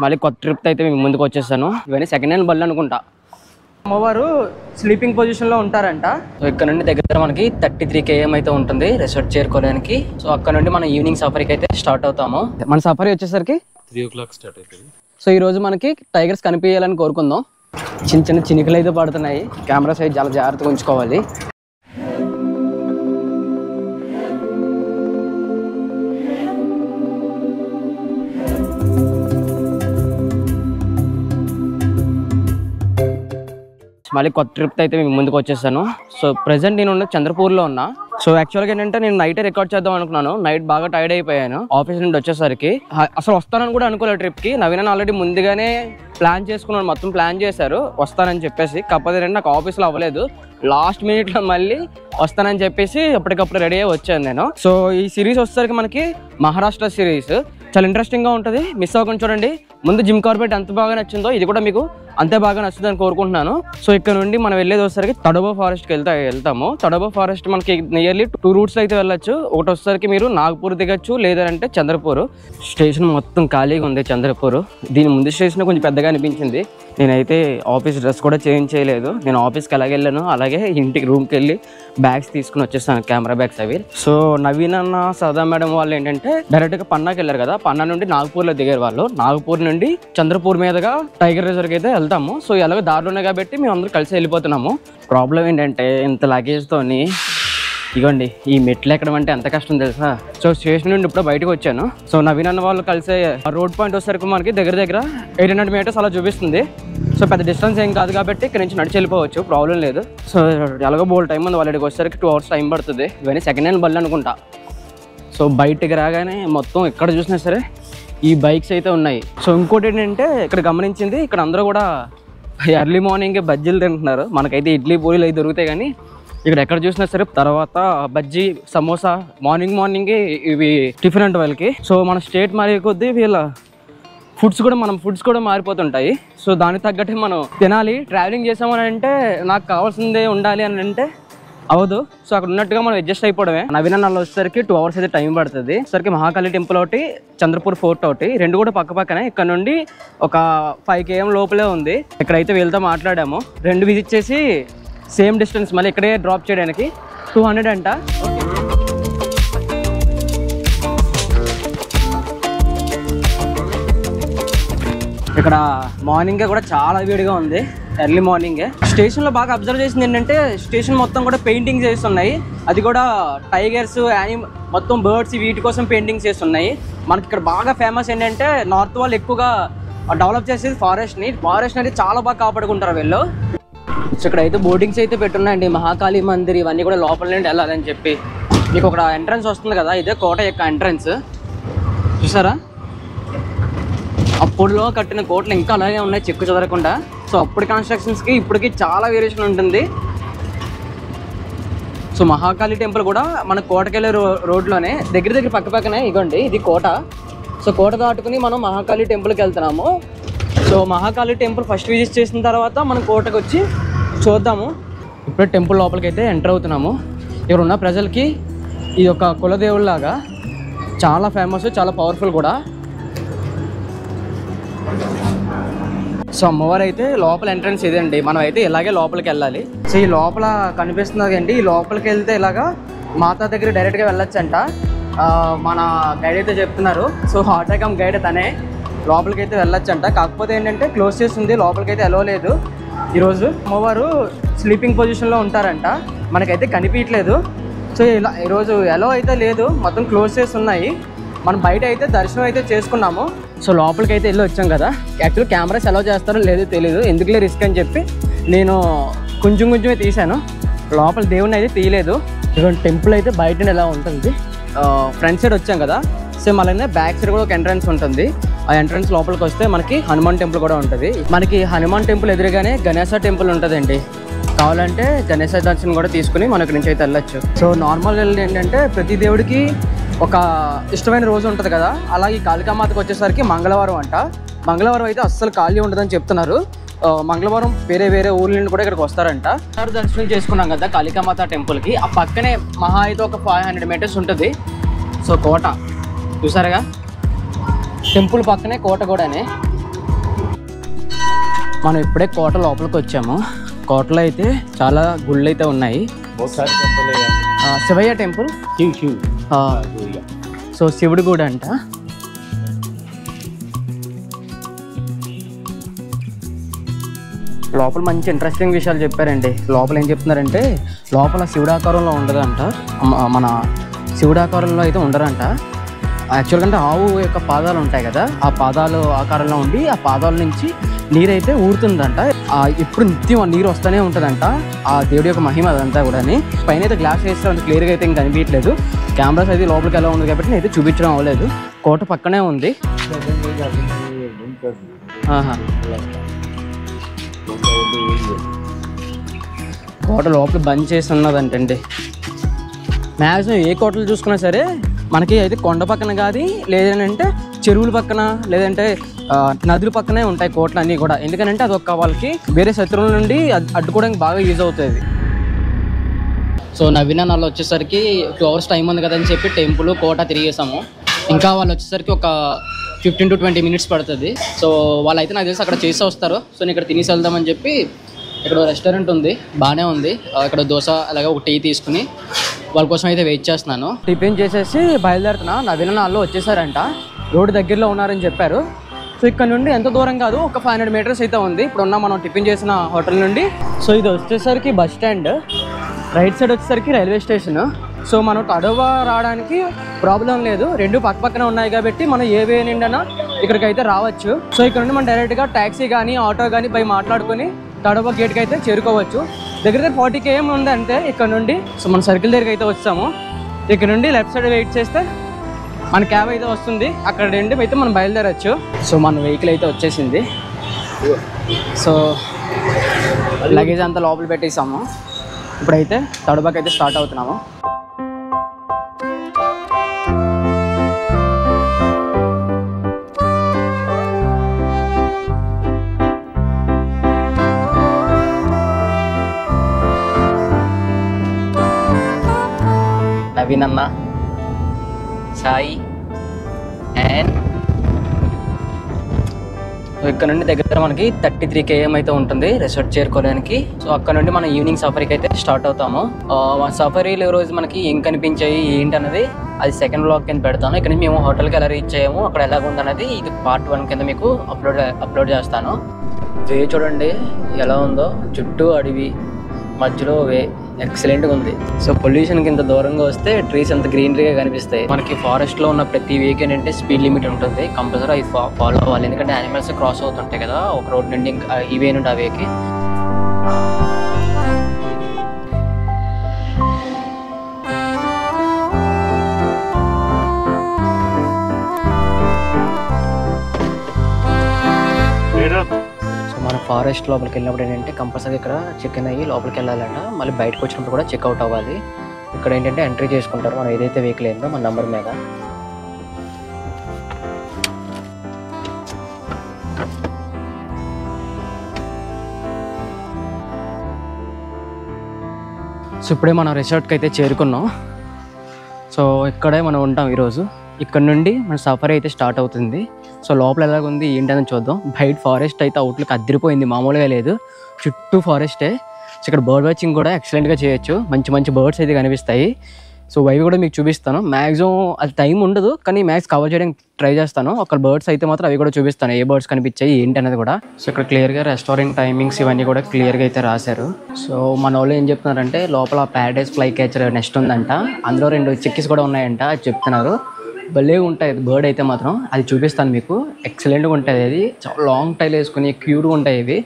మళ్ళీ కొత్త ట్రిప్ అయితే మేము ముందుకు వచ్చేసాను. ఇవన్నీ సెకండ్ హ్యాండ్ బళ్ళు అనుకుంటా. అమ్మవారు స్లీపింగ్ పొజిషన్లో ఉంటారంట. సో ఇక్కడ నుండి దగ్గర మనకి 33 km అయితే ఉంటుంది రిసార్ట్ చేరుకోవడానికి. సో అక్కడ నుండి మనం ఈవినింగ్ సఫరీకి అయితే స్టార్ట్ అవుతాము. మన సఫరీ వచ్చేసరికి 3 o'clock స్టార్ట్ అవుతుంది. సో ఈ రోజు మనకి టైగర్స్ కనిపించాలని కోరుకుందాం. చిన్న చిన్న చినుకులు అయితే పడుతున్నాయి. కెమెరా సైజ్ చాలా జాగ్రత్తగా ఉంచుకోవాలి. మళ్ళీ కొత్త ట్రిప్ అయితే మేము ముందుకు వచ్చేసాను. సో ప్రెసెంట్ నేను చంద్రపూర్లో ఉన్నా. సో యాక్చువల్గా ఏంటంటే నేను నైటే రికార్డ్ చేద్దాం అనుకున్నాను. నైట్ బాగా టైర్డ్ అయిపోయాను ఆఫీస్ నుండి వచ్చేసరికి. అసలు వస్తానని కూడా అనుకోలేదు ట్రిప్కి. నవీన ఆల్రెడీ ముందుగానే ప్లాన్ చేసుకున్నాను, మొత్తం ప్లాన్ చేశారు వస్తానని చెప్పేసి. కాకపోతే నాకు ఆఫీస్లో అవ్వలేదు. లాస్ట్ మినిట్లో మళ్ళీ వస్తానని చెప్పేసి అప్పటికప్పుడు రెడీ అయ్యి వచ్చాను నేను. సో ఈ సిరీస్ వచ్చేసరికి మనకి మహారాష్ట్ర సిరీస్ చాలా ఇంట్రెస్టింగ్గా ఉంటుంది. మిస్ అవ్వకుండా చూడండి. ముందు జిమ్ కార్బెట్ ఎంత బాగా నచ్చిందో ఇది కూడా మీకు అంతే బాగా నచ్చుతుందని కోరుకుంటున్నాను. సో ఇక్కడ నుండి మనం వెళ్ళేది వచ్చేసరికి తడోబా ఫారెస్ట్కి వెళ్తాము. తడోబా ఫారెస్ట్ మనకి నియర్లీ 2 రూట్స్లో అయితే వెళ్ళొచ్చు. ఒకటి వచ్చేసరికి మీరు నాగపూర్ దిగచ్చు, లేదంటే చంద్రపూర్. స్టేషన్ మొత్తం ఖాళీగా ఉంది చంద్రపూర్. దీని ముందు స్టేషన్ కొంచెం పెద్దగా అనిపించింది. నేనైతే ఆఫీస్ డ్రెస్ కూడా చేంజ్ చేయలేదు. నేను ఆఫీస్కి అలాగే వెళ్ళాను, అలాగే ఇంటికి రూమ్కి వెళ్ళి బ్యాగ్స్ తీసుకుని వచ్చేసాను, కెమెరా బ్యాగ్స్ అవి. సో నవీన్ అన్న సదా మేడం వాళ్ళు ఏంటంటే డైరెక్ట్గా పన్నాకి వెళ్ళారు కదా, పన్నా నుండి నాగపూర్లో దిగారు వాళ్ళు. నాగపూర్ నుండి చంద్రపూర్ మీదుగా టైగర్ రిజర్వ్కి అయితే వెళ్తాము. సో ఎలాగో దారిలోనే కాబట్టి మేము అందరూ కలిసి వెళ్ళిపోతున్నాము. ప్రాబ్లం ఏంటంటే ఇంత లగేజ్తోని ఇగోండి ఈ మెట్లు ఎక్కడం అంటే ఎంత కష్టం తెలుసా. సో స్టేషన్ నుండి ఇప్పుడు బయటకు వచ్చాను. సో నవీన్ అన్న వాళ్ళు కలిసే రోడ్ పాయింట్ వచ్చేసరికి మనకి దగ్గర 800 meters అలా చూపిస్తుంది. సో పెద్ద డిస్టెన్స్ ఏం కాదు కాబట్టి ఇక్కడ నుంచి నడిచి వెళ్ళిపోవచ్చు, ప్రాబ్లం లేదు. సో ఎలాగో బోల్ టైం ఉంది, వాళ్ళకి వచ్చేసరికి 2 hours టైం పడుతుంది. ఇవన్నీ సెకండ్ హ్యాండ్ బళ్ళు అనుకుంటా. సో బయటికి రాగానే మొత్తం ఎక్కడ చూసినా సరే ఈ బైక్స్ అయితే ఉన్నాయి. సో ఇంకోటి ఏంటంటే ఇక్కడ గమనించింది, ఇక్కడ అందరూ కూడా ఎర్లీ మార్నింగే బజ్జీలు తింటున్నారు. మనకైతే ఇడ్లీ పూరీలు అయితే దొరుకుతాయి, కానీ ఇక్కడ ఎక్కడ చూసినా సరే తర్వాత బజ్జీ సమోసా మార్నింగే ఇవి టిఫిన్ అంటే వాళ్ళకి. సో మన స్టేట్ మారే కొద్దీ వీళ్ళ ఫుడ్స్ కూడా మారిపోతుంటాయి. సో దానికి తగ్గట్టే మనం తినాలి. ట్రావెలింగ్ చేసామని అంటే నాకు కావాల్సిందే ఉండాలి అని అంటే అవదు. సో అక్కడ ఉన్నట్టుగా మనం అడ్జస్ట్ అయిపోవడమే. నవీన నాళ్ళు వచ్చేసరికి 2 hours అయితే టైం పడుతుంది. సరికి మహాకాళి టెంపుల్ ఒకటి, చంద్రపూర్ ఫోర్ట్ ఒకటి, రెండు కూడా పక్కనే. ఇక్కడ నుండి ఒక 5 km లోపలే ఉంది. ఇక్కడైతే వీళ్ళతో మాట్లాడాము. 2 విజిట్ చేసి సేమ్ డిస్టెన్స్ మళ్ళీ ఇక్కడే డ్రాప్ చేయడానికి 200 అంట. ఇక్కడ మార్నింగే కూడా చాలా వేడిగా ఉంది, ఎర్లీ మార్నింగే. స్టేషన్లో బాగా అబ్జర్వ్ చేసింది ఏంటంటే స్టేషన్ మొత్తం కూడా పెయింటింగ్స్ చేస్తున్నాయి. అది కూడా టైగర్స్, మొత్తం బర్డ్స్ వీటి కోసం పెయింటింగ్స్ చేస్తున్నాయి. మనకి ఇక్కడ బాగా ఫేమస్ ఏంటంటే నార్త్ వాళ్ళు ఎక్కువగా డెవలప్ చేసేది ఫారెస్ట్ని అయితే చాలా బాగా కాపాడుకుంటారు వీళ్ళు. సో ఇక్కడ అయితే బోర్డింగ్స్ అయితే పెట్టున్నాయండి. మహాకాళి మందిర్ ఇవన్నీ కూడా లోపల నుండి వెళ్ళాలని చెప్పి. మీకు ఒక ఎంట్రన్స్ వస్తుంది కదా, ఇదే కోట యొక్క ఎంట్రన్స్. చూసారా, అప్పుడులో కట్టిన కోటలు ఇంకా అలాగే ఉన్నాయి, చెక్కు చెదరకుండా. సో అప్పుడు కన్స్ట్రక్షన్స్కి ఇప్పటికి చాలా వేరియేషన్ ఉంటుంది. సో మహాకాళి టెంపుల్ కూడా మన కోటకెళ్ళే రోడ్లోనే దగ్గర పక్కనే ఇగోండి ఇది కోట. సో కోట దాటుకుని మనం మహాకాళి టెంపుల్కి వెళ్తున్నాము. So Mahakali temple first visit చేసిన తర్వాత మనం కోటకు వచ్చి చూద్దాము. ఇప్పుడే టెంపుల్ లోపలికి అయితే ఎంటర్ అవుతున్నాము. ఇక్కడ ఉన్న ప్రజలకి ఇది ఒక కులదేవుల్లాగా చాలా ఫేమస్, చాలా పవర్ఫుల్ కూడా. సో అమ్మవారు అయితే లోపల ఎంట్రన్స్ ఇదండి. మనం అయితే ఇలాగే లోపలికి వెళ్ళాలి. సో ఈ లోపల కనిపిస్తున్నది అండి, ఈ లోపలికి వెళ్తే ఇలాగా మాతా దగ్గర డైరెక్ట్గా వెళ్ళొచ్చంట. మన గైడ్ అయితే చెప్తున్నారు. సో హాటకం గైడ్ తనే లోపలికి అయితే వెళ్ళొచ్చంట. కాకపోతే ఏంటంటే క్లోజ్ చేస్తుంది, లోపలికి అయితే ఎలో లేదు ఈరోజు. అమ్మవారు స్లీపింగ్ పొజిషన్లో ఉంటారంట, మనకైతే కనిపించట్లేదు. సో ఇలా ఈరోజు ఎలో అయితే లేదు, మొత్తం క్లోజ్ చేసి ఉన్నాయి. మనం బయట అయితే దర్శనం అయితే చేసుకున్నాము. సో లోపలికి అయితే వెళ్ళి వచ్చాం కదా. యాక్చువల్లీ కెమెరాస్ ఎలా చేస్తారో లేదో తెలీదు, ఎందుకులే రిస్క్ అని చెప్పి నేను కొంచెమే తీశాను. లోపల దేవుడిని అయితే తీయలేదు. ఇటువంటి టెంపుల్ అయితే బయట ఎలా ఉంటుంది. ఫ్రంట్ సైడ్ వచ్చాం కదా, సేమ్ అలానే బ్యాక్ సైడ్ కూడా ఒక ఎంట్రన్స్ ఉంటుంది. ఆ ఎంట్రన్స్ లోపలికి వస్తే మనకి హనుమాన్ టెంపుల్ కూడా ఉంటుంది. మనకి హనుమాన్ టెంపుల్ ఎదురుగానే గణేశ టెంపుల్ ఉంటుందండి. కావాలంటే గణేశ దర్శనం కూడా తీసుకుని మనం ఇక్కడి నుంచి అయితే వెళ్ళొచ్చు. సో నార్మల్ ఏంటంటే ప్రతి దేవుడికి ఒక ఇష్టమైన రోజు ఉంటుంది కదా, అలాగే ఈ కాళికామాతకు వచ్చేసరికి మంగళవారం అంట. మంగళవారం అయితే అస్సలు ఖాళీ ఉండదని చెప్తున్నారు. మంగళవారం వేరే ఊర్ల నుండి కూడా ఇక్కడికి వస్తారంట. దర్శనం చేసుకున్నాం కదా కాళికామాత టెంపుల్కి, ఆ పక్కనే మహా అయితే ఒక 500 meters ఉంటుంది. సో కోట చూసారుగా, టెంపుల్ పక్కనే కోట కూడానే. మనం ఇప్పుడే కోట లోపలికి వచ్చాము. కోటలో అయితే చాలా గుళ్ళు అయితే ఉన్నాయి. శివయ్య టెంపుల్, సో శివుడు గుడి అంట. లోపల మంచి ఇంట్రెస్టింగ్ విషయాలు చెప్పారండి. లోపల ఏం చెప్తున్నారంటే లోపల శివుడాకారంలో ఉండదంట, మన శివుడాకారంలో అయితే ఉండరంట. యాక్చువల్గా అంటే ఆవు యొక్క పాదాలు ఉంటాయి కదా, ఆ పాదాలు ఆకారంలో ఉండి ఆ పాదాల నుంచి నీరైతే ఊరుతుందంట. ఎప్పుడు నిత్యం నీరు వస్తూనే ఉంటుందంట. ఆ దేవుడి యొక్క మహిమ అదంతా కూడా. పైన అయితే గ్లాస్ వేస్తే అంత క్లియర్గా అయితే ఇంకా కనిపించలేదు. కెమెరాస్ అయితే లోపలికి ఎలా ఉంది కాబట్టి నేనైతే చూపించడం అవ్వలేదు. కోట పక్కనే ఉంది. కోట లోపల బంద్ చేసి ఉన్నదంటండి. మ్యాక్సిమం ఏ కోటలు చూసుకున్నా సరే మనకి అయితే కొండ పక్కన కాదు, లేదంటే చెరువుల పక్కన, లేదంటే నదుల పక్కనే ఉంటాయి కోటలు అన్నీ కూడా. ఎందుకంటే అదొక వాళ్ళకి వేరే శత్రువుల నుండి అడ్డుకోవడానికి బాగా యూజ్ అవుతుంది. సో నవీన నాళ్ళు వచ్చేసరికి 2 hours టైం ఉంది కదని చెప్పి టెంపుల్ కోట తిరిగేసాము. ఇంకా వాళ్ళు వచ్చేసరికి ఒక 15 to 20 minutes పడుతుంది. సో వాళ్ళైతే నాకు తెలిసి అక్కడ చేసి వస్తారు. సో నేను ఇక్కడ తినేసి వెళ్దామని చెప్పి ఇక్కడ రెస్టారెంట్ ఉంది, బాగానే ఉంది. ఇక్కడ దోశ అలాగే ఒక టీ తీసుకుని వాళ్ళ కోసం అయితే వెయిట్ చేస్తున్నాను. టిఫిన్ చేసేసి బయలుదేరుతున్నా. నవీన నాళ్ళు వచ్చేసారంట, రోడ్డు దగ్గరలో ఉన్నారని చెప్పారు. సో ఇక్కడ నుండి ఎంత దూరం కాదు, ఒక 500 meters అయితే ఉంది ఇప్పుడున్న మనం టిఫిన్ చేసిన హోటల్ నుండి. సో ఇది వచ్చేసరికి బస్ స్టాండ్, రైట్ సైడ్ వచ్చేసరికి రైల్వే స్టేషన్. సో మనం తడవ రావడానికి ప్రాబ్లం లేదు, రెండు పక్క పక్కన ఉన్నాయి కాబట్టి మనం ఏ వే నిండనా ఇక్కడికైతే రావచ్చు. సో ఇక్కడ నుండి మనం డైరెక్ట్గా ట్యాక్సీ కానీ ఆటో కానీ పై మాట్లాడుకొని తడవ గేట్కి అయితే చేరుకోవచ్చు. దగ్గర 40 km ఉంది అంతే ఇక్కడ నుండి. సో మన సర్కిల్ దగ్గరికి అయితే వచ్చాము. ఇక్కడ నుండి లెఫ్ట్ సైడ్ వెయిట్ చేస్తే మన క్యాబ్ అయితే వస్తుంది, అక్కడ నుండి అయితే మనం బయలుదేరచ్చు. సో మన వెహికల్ అయితే వచ్చేసింది. సో లగేజ్ అంతా లోపల పెట్టేసాము. ఇప్పుడైతే తడబాకి అయితే స్టార్ట్ అవుతున్నాము. నవీన్ అన్న, సాయి అండ్ ఇక్కడ నుండి దగ్గర మనకి 33 km అయితే ఉంటుంది రిసార్ట్ చేరుకోవడానికి. సో అక్కడ నుండి మనం ఈవినింగ్ సఫరీకి అయితే స్టార్ట్ అవుతాము. సఫరీలో రోజు మనకి ఏం కనిపించాయి ఏంటి అనేది అది సెకండ్ బ్లాగ్ కింద పెడతాను. ఇక్కడ నుంచి మేము హోటల్కి ఎలా రీచ్ అయ్యాము, అక్కడ ఎలాగ ఉందనేది ఇది part 1 కింద మీకు అప్లోడ్ చేస్తాను. వే చూడండి ఎలా ఉందో, చుట్టూ అడవి, మధ్యలో వే ఎక్సలెంట్గా ఉంది. సో పొల్యూషన్ కింద దూరంగా వస్తే ట్రీస్ అంత గ్రీనరీగా కనిపిస్తాయి. మనకి ఫారెస్ట్లో ఉన్న ప్రతి వేకి ఏంటంటే స్పీడ్ లిమిట్ ఉంటుంది, కంపల్సరీ అది ఫాలో అవ్వాలి. ఎందుకంటే యానిమల్స్ క్రాస్ అవుతుంటాయి కదా ఒక రోడ్ నుండి ఈ వే నుండి ఆ వేకి. మన ఫారెస్ట్ లోపలికి వెళ్ళినప్పుడు ఏంటంటే కంపల్సరీ ఇక్కడ చెక్ ఇన్ అయ్యి లోపలికి వెళ్ళాలంట. మళ్ళీ బయటకు వచ్చినప్పుడు కూడా చెక్అవుట్ అవ్వాలి. ఇక్కడ ఏంటంటే ఎంట్రీ చేసుకుంటారు మనం ఏదైతే వెహికల్ అయిందో మన నెంబర్ మీద. సో ఇప్పుడే మనం రిసార్ట్కి అయితే చేరుకున్నాం. సో ఇక్కడే మనం ఉంటాం ఈరోజు. ఇక్కడ నుండి మన సఫర్ అయితే స్టార్ట్ అవుతుంది. సో లోపల ఎలాగుంది ఏంటని చూద్దాం. బయట ఫారెస్ట్ అయితే అవుట్లుక్ అదిరిపోయింది, మామూలుగా లేదు, చుట్టూ ఫారెస్టే. సో ఇక్కడ బర్డ్ వాచింగ్ కూడా ఎక్సలెంట్గా చేయొచ్చు, మంచి మంచి బర్డ్స్ అయితే కనిపిస్తాయి. సో అవి కూడా మీకు చూపిస్తాను. మ్యాక్సిమం అది టైం ఉండదు కానీ మ్యాక్స్ కవర్ చేయడానికి ట్రై చేస్తాను. ఒక బర్డ్స్ అయితే మాత్రం అవి కూడా చూపిస్తాను, ఏ బర్డ్స్ కనిపించాయి ఏంటి అనేది కూడా. సో ఇక్కడ క్లియర్గా రెస్టారెంట్ టైమింగ్స్ ఇవన్నీ కూడా క్లియర్గా అయితే రాశారు. సో మన వాళ్ళు ఏం చెప్తున్నారంటే లోపల ప్యారడైజ్ ఫ్లై క్యాచర్ నెస్ట్ ఉందంట, అందులో 2 చిక్కీస్ కూడా ఉన్నాయంట, అది చెప్తున్నారు. భలే ఉంటాయి బర్డ్ అయితే మాత్రం, అది చూపిస్తాను మీకు. ఎక్సలెంట్గా ఉంటుంది, అది చాలా లాంగ్ టైల్ వేసుకుని క్యూట్గా ఉంటాయి ఇవి.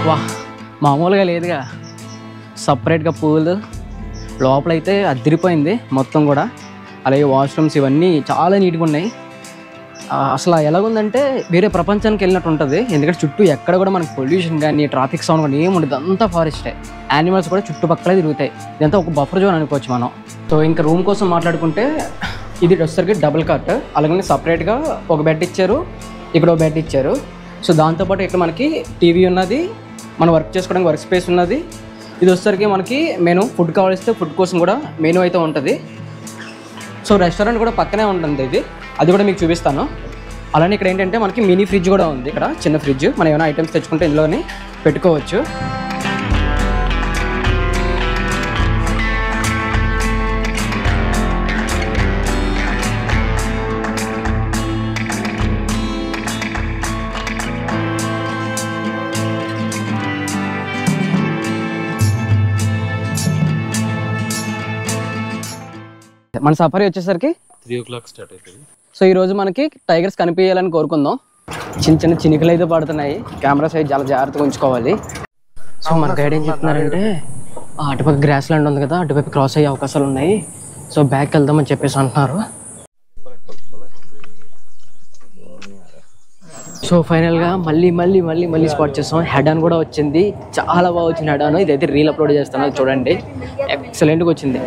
వా మామూలుగా లేదుగా, సపరేట్గా పూలు లోపలైతే అదిరిపోయింది మొత్తం కూడా. అలాగే వాష్రూమ్స్ ఇవన్నీ చాలా నీట్గా ఉన్నాయి. అసలు ఎలాగుందంటే వేరే ప్రపంచానికి వెళ్ళినట్టు ఉంటుంది. ఎందుకంటే చుట్టూ ఎక్కడ కూడా మనకి పొల్యూషన్ కానీ ట్రాఫిక్ సౌండ్ కానీ ఏముండదు, అంతా ఫారెస్టే. యానిమల్స్ కూడా చుట్టుపక్కలే తిరుగుతాయి. ఇదంతా ఒక బఫర్ జోన్ అనుకోవచ్చు మనం. సో ఇంకా రూమ్ కోసం మాట్లాడుకుంటే ఇది వచ్చేసరికి డబుల్ కాట్, అలాగే సపరేట్గా ఒక బెడ్ ఇచ్చారు, ఇక్కడ ఒక బెడ్ ఇచ్చారు. సో దాంతోపాటు ఇక్కడ మనకి టీవీ ఉన్నది, మనం వర్క్ చేసుకోవడానికి వర్క్ స్పేస్ ఉన్నది. ఇది వచ్చేసరికి మనకి మెనూ, ఫుడ్ కావాలిస్తే ఫుడ్ కోసం కూడా మెనూ అయితే ఉంటుంది. సో రెస్టారెంట్ కూడా పక్కనే ఉంటుంది ఇది, అది కూడా మీకు చూపిస్తాను. అలానే ఇక్కడ ఏంటంటే మనకి మినీ ఫ్రిడ్జ్ కూడా ఉంది. ఇక్కడ చిన్న ఫ్రిడ్జ్, మనం ఏమైనా ఐటమ్స్ తెచ్చుకుంటే ఇందులోనే పెట్టుకోవచ్చు. మన సఫారీ వచ్చేసరికి 3 o'clock స్టార్ట్ అవుతుంది. సో ఈరోజు మనకి టైగర్స్ కనిపించాలని కోరుకుందాం. చిన్న చిన్న చినుకులు అయితే పడుతున్నాయి, కెమెరా సైజ్ చాలా జాగ్రత్తగా ఉంచుకోవాలి. సో మన గైడ్ ఏం చెప్తున్నారంటే అటుపక్క గ్రాస్ ల్యాండ్ ఉంది కదా, అటువైపు క్రాస్ అయ్యే అవకాశాలు ఉన్నాయి, సో బ్యాక్కి వెళ్దామని చెప్పేసి అంటున్నారు. సో ఫైనల్గా మళ్ళీ స్పాట్ చేస్తాం. హెడ్ ఆన్ కూడా వచ్చింది, చాలా బాగా వచ్చింది హెడ్ ఆన్. ఇదైతే రీల్ అప్లోడ్ చేస్తాను, చూడండి, ఎక్సలెంట్గా వచ్చింది.